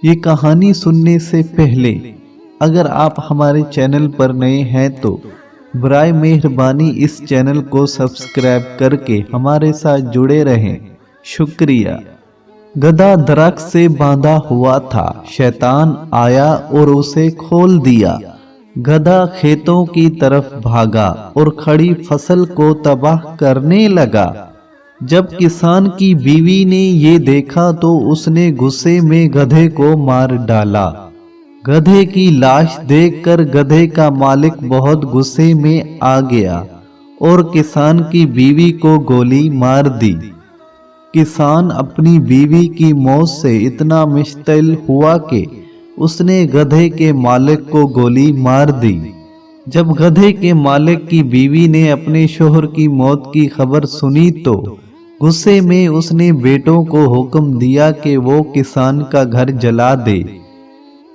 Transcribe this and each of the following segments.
یہ کہانی سننے سے پہلے اگر آپ ہمارے چینل پر نئے ہیں تو برائے مہربانی اس چینل کو سبسکرائب کر کے ہمارے ساتھ جڑے رہیں۔ شکریہ۔ گدھا درخت سے باندھا ہوا تھا، شیطان آیا اور اسے کھول دیا۔ گدھا کھیتوں کی طرف بھاگا اور کھڑی فصل کو تباہ کرنے لگا۔ جب کسان کی بیوی نے یہ دیکھا تو اس نے غصے میں گدھے کو مار ڈالا۔ گدھے کی لاش دیکھ کر گدھے کا مالک بہت غصے میں آ گیا اور کسان کی بیوی کو گولی مار دی۔ کسان اپنی بیوی کی موت سے اتنا مشتعل ہوا کہ اس نے گدھے کے مالک کو گولی مار دی۔ جب گدھے کے مالک کی بیوی نے اپنے شوہر کی موت کی خبر سنی تو غصے میں اس نے بیٹوں کو حکم دیا کہ وہ کسان کا گھر جلا دے۔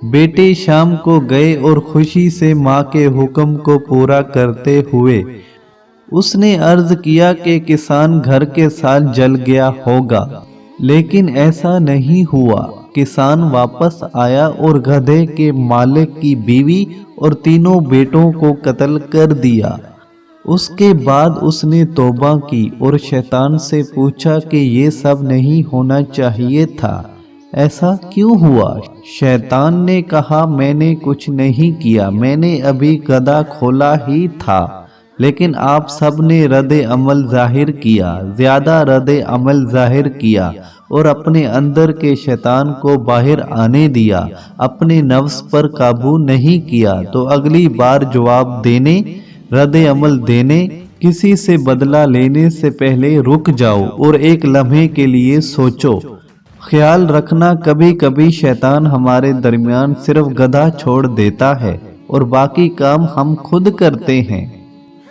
بیٹے شام کو گئے اور خوشی سے ماں کے حکم کو پورا کرتے ہوئے اس نے عرض کیا کہ کسان گھر کے ساتھ جل گیا ہوگا، لیکن ایسا نہیں ہوا۔ کسان واپس آیا اور گدھے کے مالک کی بیوی اور تینوں بیٹوں کو قتل کر دیا۔ اس کے بعد اس نے توبہ کی اور شیطان سے پوچھا کہ یہ سب نہیں ہونا چاہیے تھا، ایسا کیوں ہوا؟ شیطان نے کہا، میں نے کچھ نہیں کیا، میں نے ابھی گدھا کھولا ہی تھا، لیکن آپ سب نے رد عمل ظاہر کیا، زیادہ رد عمل ظاہر کیا اور اپنے اندر کے شیطان کو باہر آنے دیا، اپنے نفس پر قابو نہیں کیا۔ تو اگلی بار جواب دینے، رد عمل دینے، کسی سے بدلہ لینے سے پہلے رک جاؤ اور ایک لمحے کے لیے سوچو۔ خیال رکھنا، کبھی کبھی شیطان ہمارے درمیان صرف گدھا چھوڑ دیتا ہے اور باقی کام ہم خود کرتے ہیں۔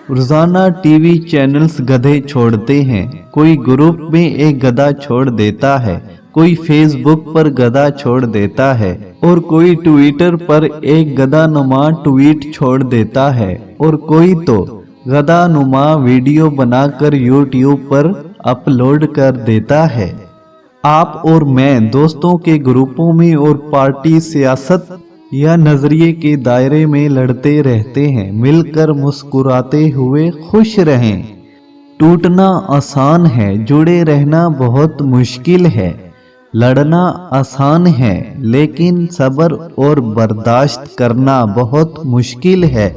روزانہ ٹی وی چینلز گدھے چھوڑتے ہیں، کوئی گروپ میں ایک گدھا چھوڑ دیتا ہے، کوئی فیس بک پر گدھا چھوڑ دیتا ہے اور کوئی ٹویٹر پر ایک گدھا نما ٹویٹ چھوڑ دیتا ہے اور کوئی تو گدھا نما ویڈیو بنا کر یوٹیوب پر اپلوڈ کر دیتا ہے۔ آپ اور میں دوستوں کے گروپوں میں اور پارٹی، سیاست یا نظریے کے دائرے میں لڑتے رہتے ہیں، مل کر مسکراتے ہوئے خوش رہیں۔ ٹوٹنا آسان ہے، جڑے رہنا بہت مشکل ہے۔ لڑنا آسان ہے لیکن صبر اور برداشت کرنا بہت مشکل ہے،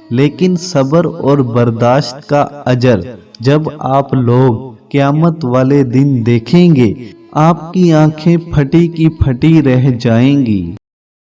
لیکن صبر اور برداشت کا اجر جب آپ لوگ قیامت والے دن دیکھیں گے، آپ کی آنکھیں پھٹی کی پھٹی رہ جائیں گی۔